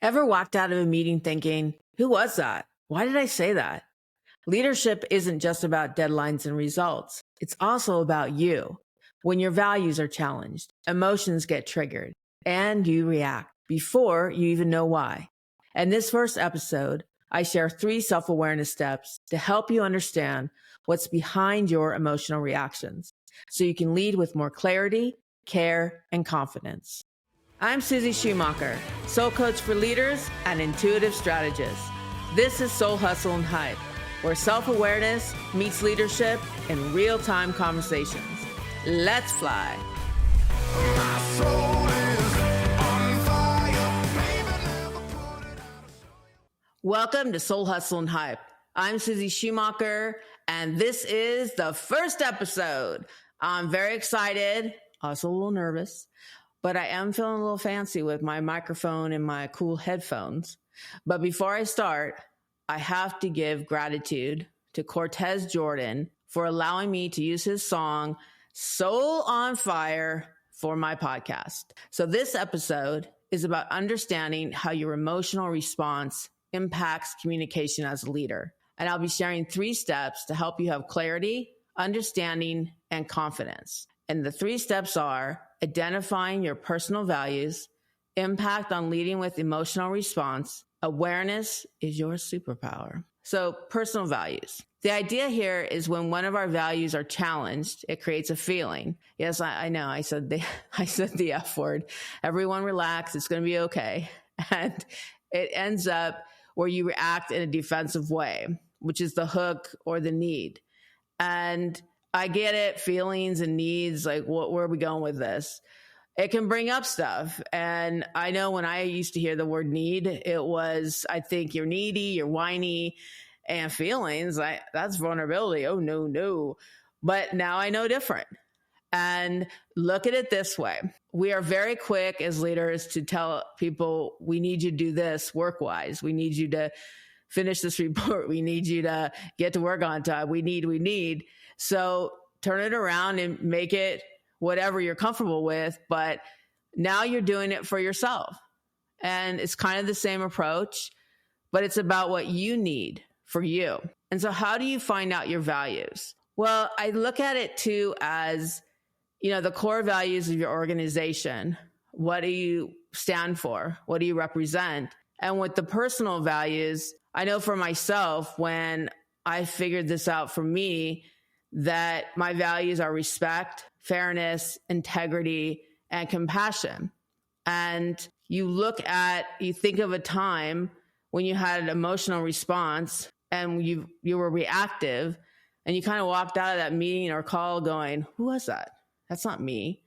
Ever walked out of a meeting thinking, who was that? Why did I say that? Leadership isn't just about deadlines and results. It's also about you. When your values are challenged, emotions get triggered, and you react before you even know why. In this first episode, I share 3 self-awareness steps to help you understand what's behind your emotional reactions so you can lead with more clarity, care, and confidence. I'm Susie Schumacher, soul coach for leaders and intuitive strategist. This is Soul Hustle and Hype, where self-awareness meets leadership in real-time conversations. Let's fly. My soul is on fire. Welcome to Soul Hustle and Hype. I'm Susie Schumacher, and this is the first episode. I'm very excited, also a little nervous, but I am feeling a little fancy with my microphone and my cool headphones. But before I start, I have to give gratitude to Cortez Jordan for allowing me to use his song Soul on Fire for my podcast. So this episode is about understanding how your emotional response impacts communication as a leader. And I'll be sharing 3 steps to help you have clarity, understanding, and confidence. And the 3 steps are identifying your personal values, impact on leading with emotional response, awareness is your superpower. So personal values. The idea here is when one of our values are challenged, it creates a feeling. Yes, I know. I said the F word. Everyone relax. It's going to be okay. And it ends up where you react in a defensive way, which is the hook or the need. And I get it, feelings and needs, like where are we going with this? It can bring up stuff. And I know when I used to hear the word need, it was, I think you're needy, you're whiny, and feelings, that's vulnerability. Oh, no. But now I know different. And look at it this way. We are very quick as leaders to tell people, we need you to do this work-wise. We need you to finish this report. We need you to get to work on time. We need. So turn it around and make it whatever you're comfortable with. But now you're doing it for yourself. And it's kind of the same approach, but it's about what you need for you. And so how do you find out your values? Well, I look at it too as, the core values of your organization. What do you stand for? What do you represent? And with the personal values, I know for myself, when I figured this out for me, that my values are respect, fairness, integrity, and compassion. And you think of a time when you had an emotional response and you were reactive and you kind of walked out of that meeting or call going, who was that? That's not me.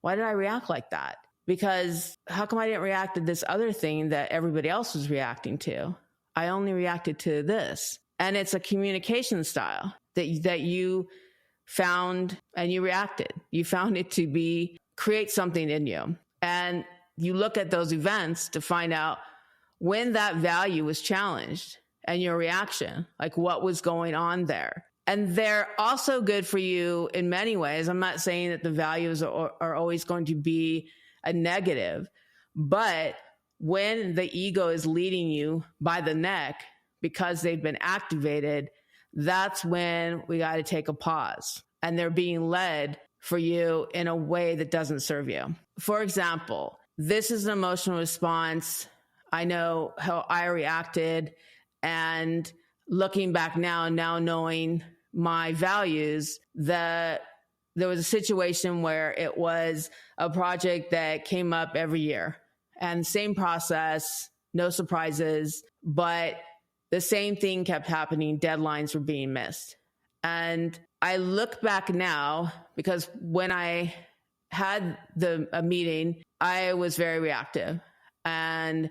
Why did I react like that? Because how come I didn't react to this other thing that everybody else was reacting to? I only reacted to this. And it's a communication style that you found and you reacted. You found it to create something in you. And you look at those events to find out when that value was challenged and your reaction, like what was going on there. And they're also good for you in many ways. I'm not saying that the values are always going to be a negative, but when the ego is leading you by the neck because they've been activated, that's when we got to take a pause. And they're being led for you in a way that doesn't serve you. For example, this is an emotional response. I know how I reacted, and looking back now knowing my values, there was a situation where it was a project that came up every year. And same process, no surprises, but the same thing kept happening. Deadlines were being missed. And I look back now because when I had a meeting, I was very reactive and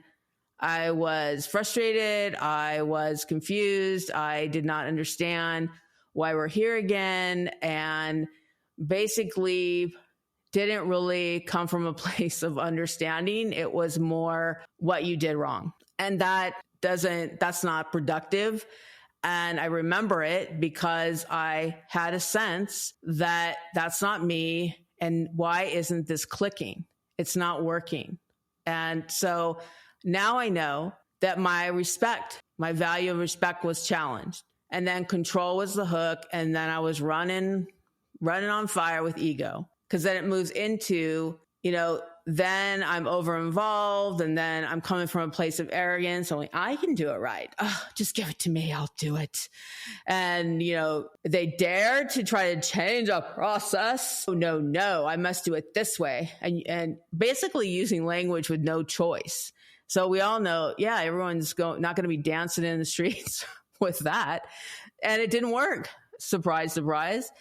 I was frustrated. I was confused. I did not understand why we're here again. And basically didn't really come from a place of understanding. It was more what you did wrong. And that's not productive. And I remember it because I had a sense that that's not me. And why isn't this clicking? It's not working. And so Now I know that my value of respect was challenged. And then control was the hook. And then I was running on fire with ego. Because then it moves into, then I'm over involved, and then I'm coming from a place of arrogance. Only I can do it right. Oh, just give it to me. I'll do it. And, they dare to try to change a process. Oh, no, I must do it this way. And basically using language with no choice. So we all know, everyone's not going to be dancing in the streets with that. And it didn't work. Surprise, surprise.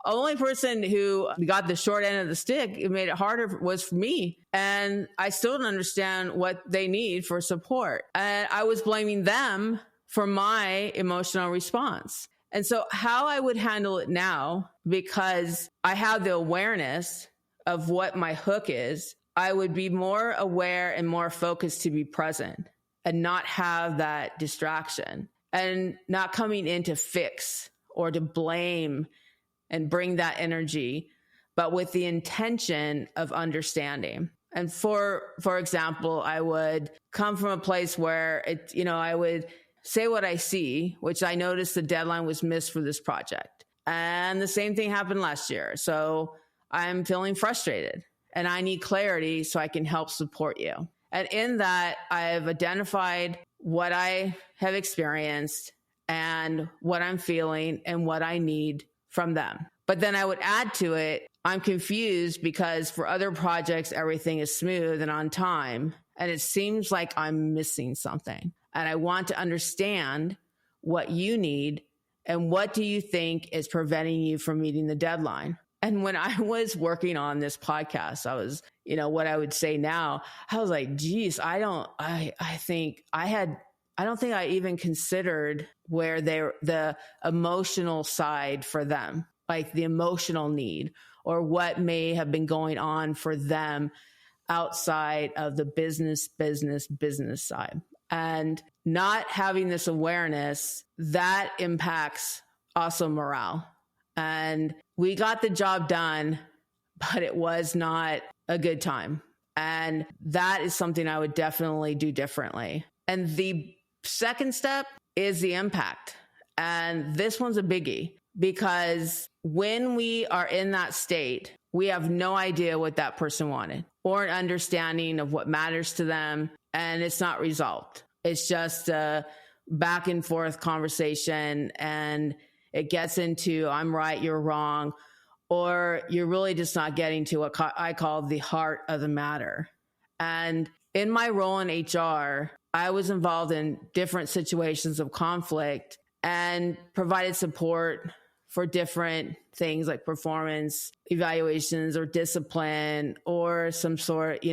Only person who got the short end of the stick, it made it harder, was me. And I still don't understand what they need for support. And I was blaming them for my emotional response. And so how I would handle it now, because I have the awareness of what my hook is, I would be more aware and more focused to be present and not have that distraction and not coming in to fix or to blame and bring that energy, but with the intention of understanding. And for example, I would come from a place where I would say what I see, which I noticed the deadline was missed for this project. And the same thing happened last year. So I'm feeling frustrated and I need clarity so I can help support you. And in that, I've identified what I have experienced and what I'm feeling and what I need from them. But then I would add to it, I'm confused because for other projects, everything is smooth and on time. And it seems like I'm missing something. And I want to understand what you need and what do you think is preventing you from meeting the deadline. And when I was working on this podcast, I was, what I would say now, I was like, geez, I don't think I even considered where the emotional side for them, like the emotional need or what may have been going on for them outside of the business side. And not having this awareness, that impacts also morale. And we got the job done, but it was not a good time. And that is something I would definitely do differently. And the second step is the impact. And this one's a biggie because when we are in that state, we have no idea what that person wanted or an understanding of what matters to them. And it's not resolved. It's just a back and forth conversation and it gets into I'm right, you're wrong, or you're really just not getting to what I call the heart of the matter. And in my role in HR, I was involved in different situations of conflict and provided support for different things like performance evaluations or discipline or some sort,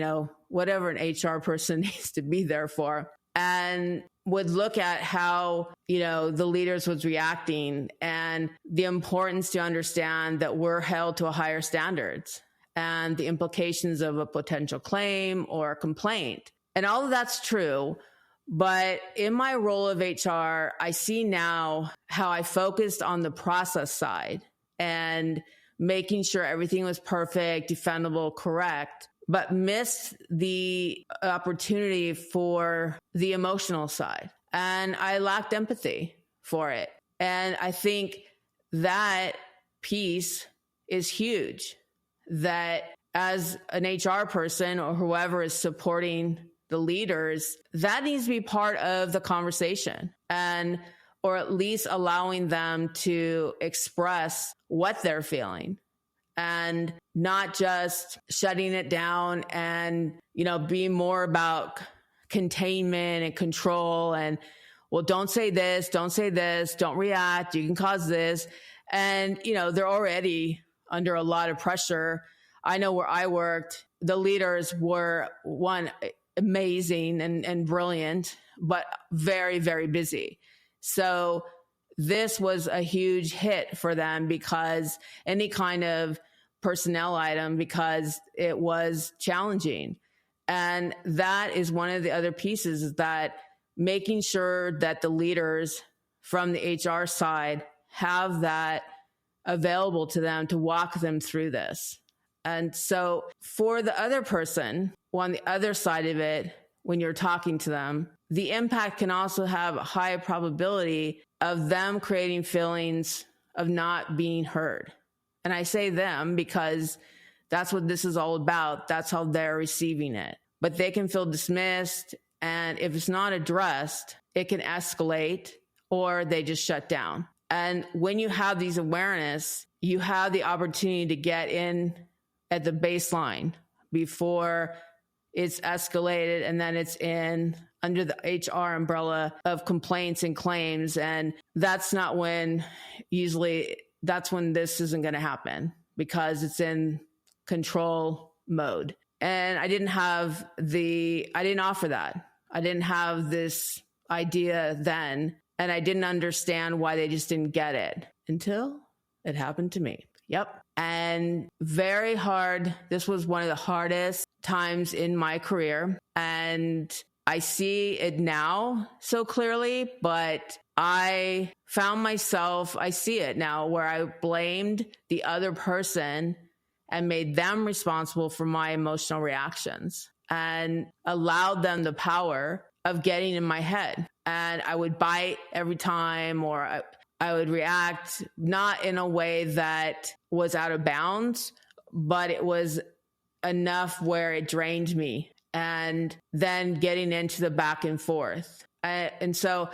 whatever an HR person needs to be there for. And would look at how, the leaders was reacting and the importance to understand that we're held to a higher standards and the implications of a potential claim or a complaint. And all of that's true. But in my role of HR, I see now how I focused on the process side and making sure everything was perfect, defendable, correct, but missed the opportunity for the emotional side. And I lacked empathy for it. And I think that piece is huge, that as an HR person or whoever is supporting the leaders, that needs to be part of the conversation or at least allowing them to express what they're feeling and not just shutting it down and, being more about containment and control and, well, don't say this, don't react, you can cause this. And, they're already under a lot of pressure. I know where I worked, the leaders were amazing and brilliant, but very, very busy. So this was a huge hit for them because any kind of personnel item, because it was challenging. And that is one of the other pieces, is that making sure that the leaders from the HR side have that available to them to walk them through this. And so for the other person on the other side of it, when you're talking to them, the impact can also have a high probability of them creating feelings of not being heard. And I say them because that's what this is all about. That's how they're receiving it. But they can feel dismissed. And if it's not addressed, it can escalate or they just shut down. And when you have these awareness, you have the opportunity to get in at the baseline before it's escalated, and then it's in under the HR umbrella of complaints and claims. And that's not when, usually that's when this isn't going to happen, because it's in control mode. And I didn't offer that. I didn't have this idea then. And I didn't understand why they just didn't get it until it happened to me. Yep. And very hard. This was one of the hardest times in my career. And I see it now so clearly, but I see it now where I blamed the other person and made them responsible for my emotional reactions and allowed them the power of getting in my head. And I would bite every time, or I would react not in a way that was out of bounds, but it was enough where it drained me, and then getting into the back and forth. And so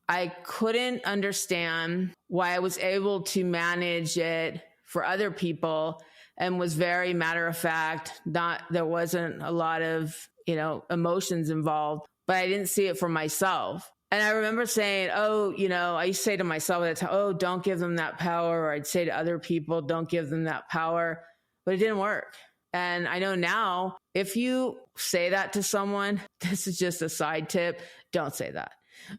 I couldn't understand why I was able to manage it for other people and was very matter of fact. There wasn't a lot of, emotions involved, but I didn't see it for myself. And I remember saying, I used to say to myself at the time, don't give them that power. Or I'd say to other people, don't give them that power. But it didn't work. And I know now, if you say that to someone, this is just a side tip, don't say that.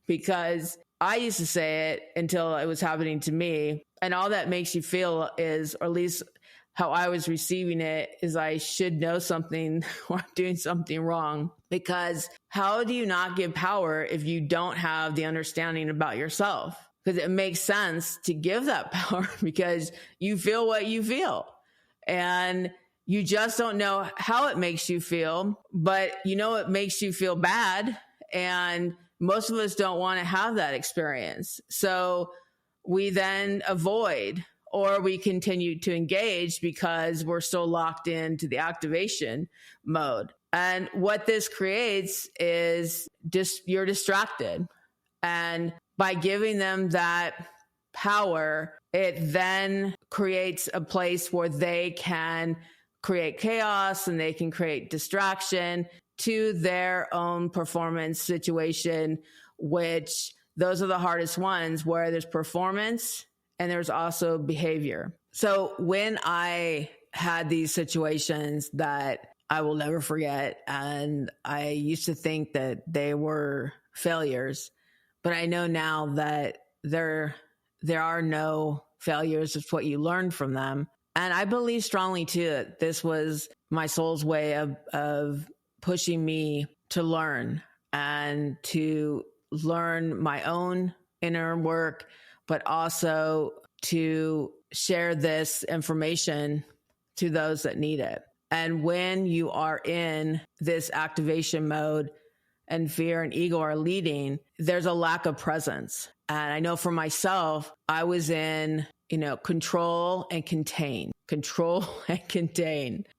Because I used to say it until it was happening to me. And all that makes you feel is, or at least how I was receiving it, is I should know something or I'm doing something wrong. Because how do you not give power if you don't have the understanding about yourself? Because it makes sense to give that power because you feel what you feel. And you just don't know how it makes you feel, but it makes you feel bad. And most of us don't want to have that experience. So we then avoid, or we continue to engage because we're still locked into the activation mode. And what this creates is just you're distracted. And by giving them that power, it then creates a place where they can create chaos and they can create distraction to their own performance situation, which those are the hardest ones, where there's performance and there's also behavior. So when I had these situations that I will never forget, and I used to think that they were failures, but I know now that there are no failures. It's what you learn from them. And I believe strongly too that this was my soul's way of pushing me to learn and to learn my own inner work, but also to share this information to those that need it. And when you are in this activation mode and fear and ego are leading, there's a lack of presence. And I know for myself, I was in, control and contain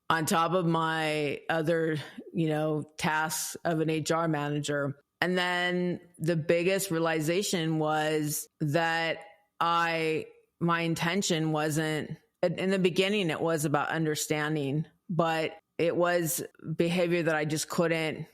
on top of my other, tasks of an HR manager. And then the biggest realization was that my intention wasn't, in the beginning, it was about understanding, but it was behavior that I just couldn't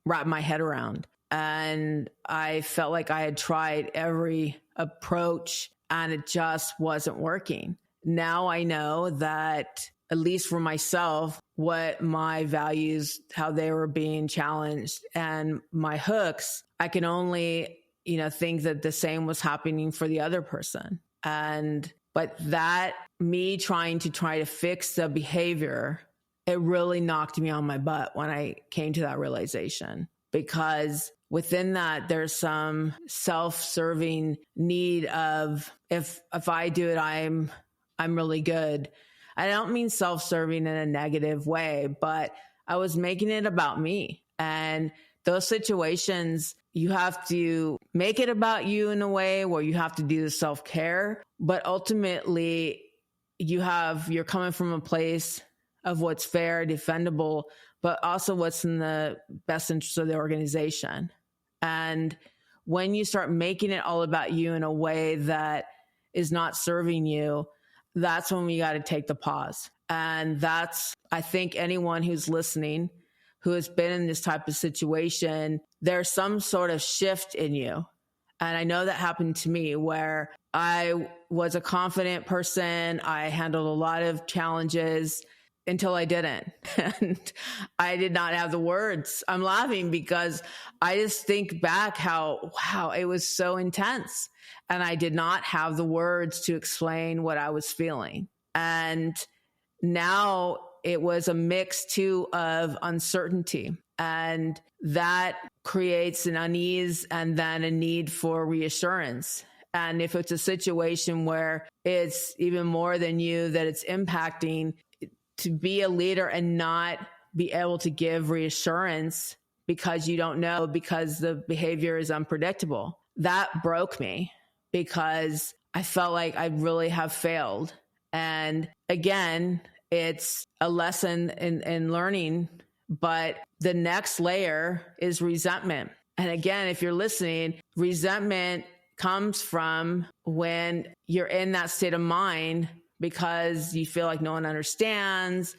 wrap my head around. And I felt like I had tried every approach and it just wasn't working. Now I know that, at least for myself, what my values, how they were being challenged, and my hooks, I can only, think that the same was happening for the other person. But that me trying to fix the behavior, it really knocked me on my butt when I came to that realization, because within that, there's some self-serving need of, if I do it, I'm really good. I don't mean self-serving in a negative way, but I was making it about me and those situations, you have to make it about you in a way where you have to do the self-care, but ultimately you're coming from a place of what's fair, defendable, but also what's in the best interest of the organization. And when you start making it all about you in a way that is not serving you, that's when we got to take the pause. And that's, I think, anyone who's listening who has been in this type of situation, there's some sort of shift in you. And I know that happened to me, where I was a confident person. I handled a lot of challenges until I didn't. And I did not have the words. I'm laughing because I just think back how, wow, it was so intense. And I did not have the words to explain what I was feeling. And now it was a mix too of uncertainty, and that creates an unease and then a need for reassurance. And if it's a situation where it's even more than you that it's impacting, to be a leader and not be able to give reassurance because you don't know, because the behavior is unpredictable, that broke me, because I felt like I really have failed. And again, it's a lesson in learning, but the next layer is resentment. And again, if you're listening, resentment comes from when you're in that state of mind because you feel like no one understands.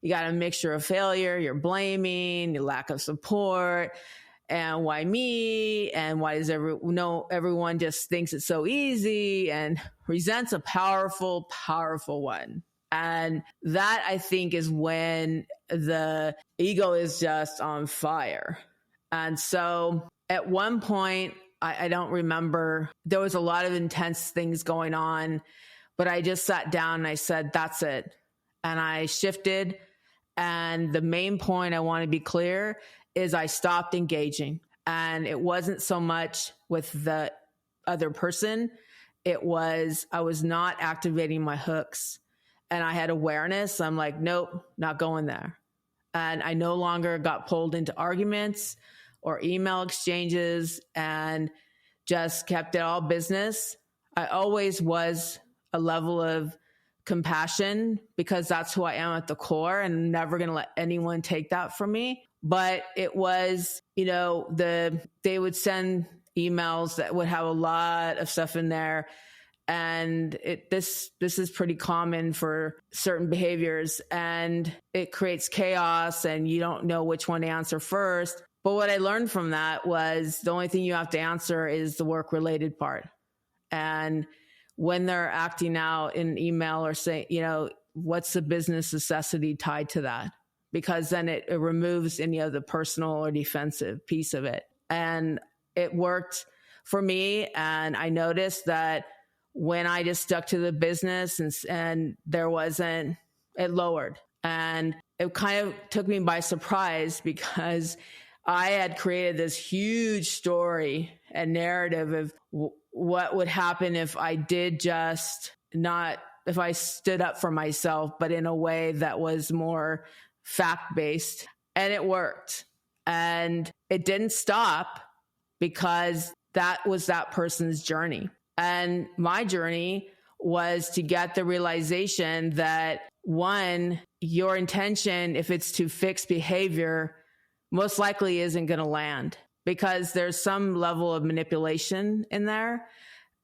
You got a mixture of failure, you're blaming, your lack of support, and why me? And why does everyone just thinks it's so easy? And resent's a powerful, powerful one. And that, I think, is when the ego is just on fire. And so at one point, I don't remember, there was a lot of intense things going on, but I just sat down and I said, that's it. And I shifted. And the main point I want to be clear is I stopped engaging. And it wasn't so much with the other person. I was not activating my hooks. And I had awareness. I'm like, nope, not going there. And I no longer got pulled into arguments or email exchanges, and just kept it all business. I always was a level of compassion because that's who I am at the core, and I'm never going to let anyone take that from me. But it was, they would send emails that would have a lot of stuff in there. And this is pretty common for certain behaviors, and it creates chaos and you don't know which one to answer first. But what I learned from that was the only thing you have to answer is the work related part. And when they're acting out in email or saying, what's the business necessity tied to that? Because then it removes any of the personal or defensive piece of it. And it worked for me. And I noticed that when I just stuck to the business and it lowered. And it kind of took me by surprise because I had created this huge story and narrative of what would happen if I did if I stood up for myself, but in a way that was more fact-based. And it worked. And it didn't stop because that was that person's journey. And my journey was to get the realization that, one, your intention, if it's to fix behavior, most likely isn't going to land because there's some level of manipulation in there.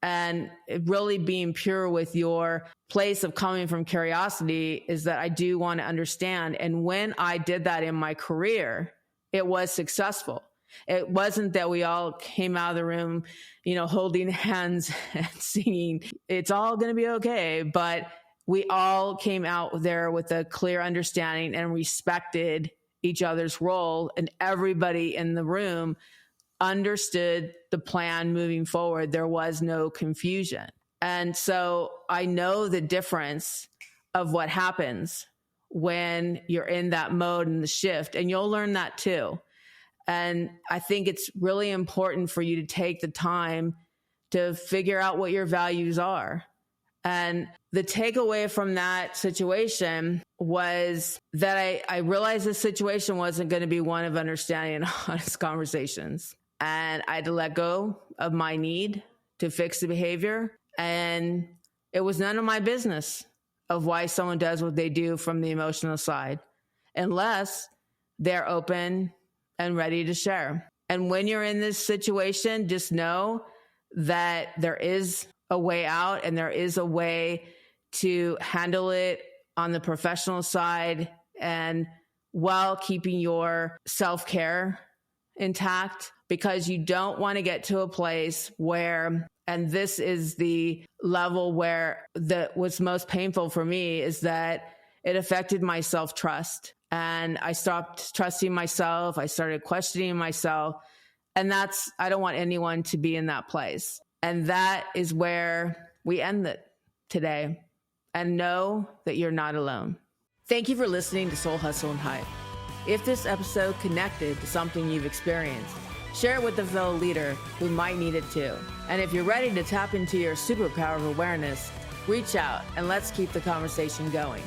And really being pure with your place of coming from curiosity is that I do want to understand. And when I did that in my career, it was successful. It wasn't that we all came out of the room, holding hands and singing, it's all going to be okay. But we all came out there with a clear understanding and respected each other's role, and everybody in the room understood the plan moving forward. There was no confusion. And so I know the difference of what happens when you're in that mode and the shift, and you'll learn that too. And I think it's really important for you to take the time to figure out what your values are And the takeaway from that situation was that I realized this situation wasn't going to be one of understanding and honest conversations. And I had to let go of my need to fix the behavior. And it was none of my business of why someone does what they do from the emotional side, unless they're open and ready to share. And when you're in this situation, just know that there is a way out and there is a way to handle it on the professional side and while keeping your self-care intact, because you don't want to get to a place where, and this is the level where what's most painful for me is that it affected my self-trust. And I stopped trusting myself. I started questioning myself. And I don't want anyone to be in that place. And that is where we end it today. And know that you're not alone. Thank you for listening to Soul Hustle and Hype. If this episode connected to something you've experienced, share it with a fellow leader who might need it too. And if you're ready to tap into your superpower of awareness, reach out and let's keep the conversation going.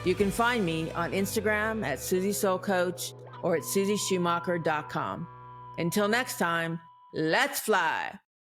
You can find me on Instagram at Susie Soul Coach or at SusieSchumacher.com. Until next time, let's fly.